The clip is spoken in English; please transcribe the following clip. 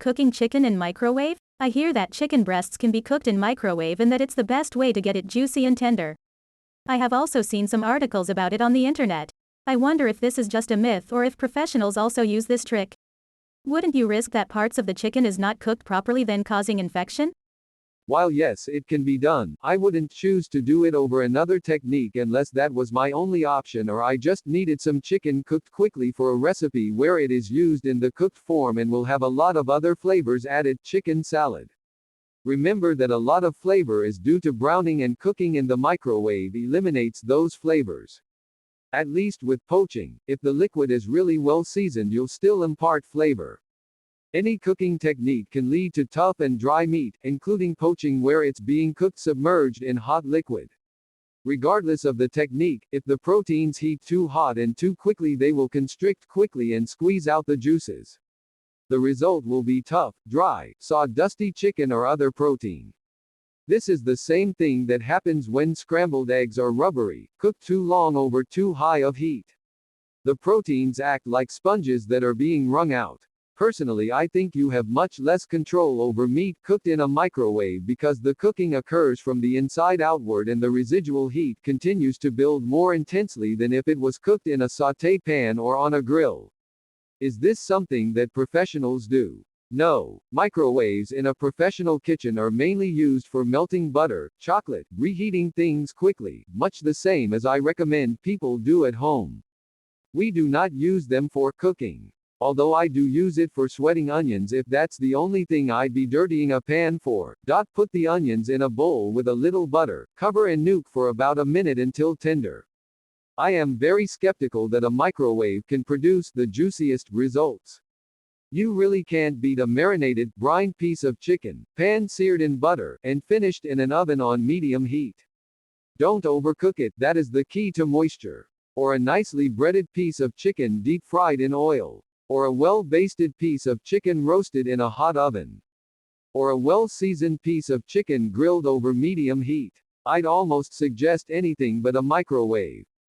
Cooking chicken in microwave? I hear that chicken breasts can be cooked in microwave and that it's the best way to get it juicy and tender. I have also seen some articles about it on the internet. I wonder if this is just a myth or if professionals also use this trick. Wouldn't you risk that parts of the chicken is not cooked properly then causing infection? While yes, it can be done, I wouldn't choose to do it over another technique unless that was my only option or I just needed some chicken cooked quickly for a recipe where it is used in the cooked form and will have a lot of other flavors added. Chicken salad. Remember that a lot of flavor is due to browning, and cooking in the microwave eliminates those flavors. At least with poaching, if the liquid is really well seasoned, you'll still impart flavor. Any cooking technique can lead to tough and dry meat, including poaching where it's being cooked submerged in hot liquid. Regardless of the technique, if the proteins heat too hot and too quickly, they will constrict quickly and squeeze out the juices. The result will be tough, dry, sawdusty chicken or other protein. This is the same thing that happens when scrambled eggs are rubbery, cooked too long over too high of heat. The proteins act like sponges that are being wrung out. Personally, I think you have much less control over meat cooked in a microwave because the cooking occurs from the inside outward and the residual heat continues to build more intensely than if it was cooked in a sauté pan or on a grill. Is this something that professionals do? No. Microwaves in a professional kitchen are mainly used for melting butter, chocolate, reheating things quickly, much the same as I recommend people do at home. We do not use them for cooking. Although I do use it for sweating onions if that's the only thing I'd be dirtying a pan for. Put the onions in a bowl with a little butter, cover and nuke for about a minute until tender. I am very skeptical that a microwave can produce the juiciest results. You really can't beat a marinated, brined piece of chicken, pan-seared in butter, and finished in an oven on medium heat. Don't overcook it, that is the key to moisture. Or a nicely breaded piece of chicken deep-fried in oil. Or a well-basted piece of chicken roasted in a hot oven. Or a well-seasoned piece of chicken grilled over medium heat. I'd almost suggest anything but a microwave.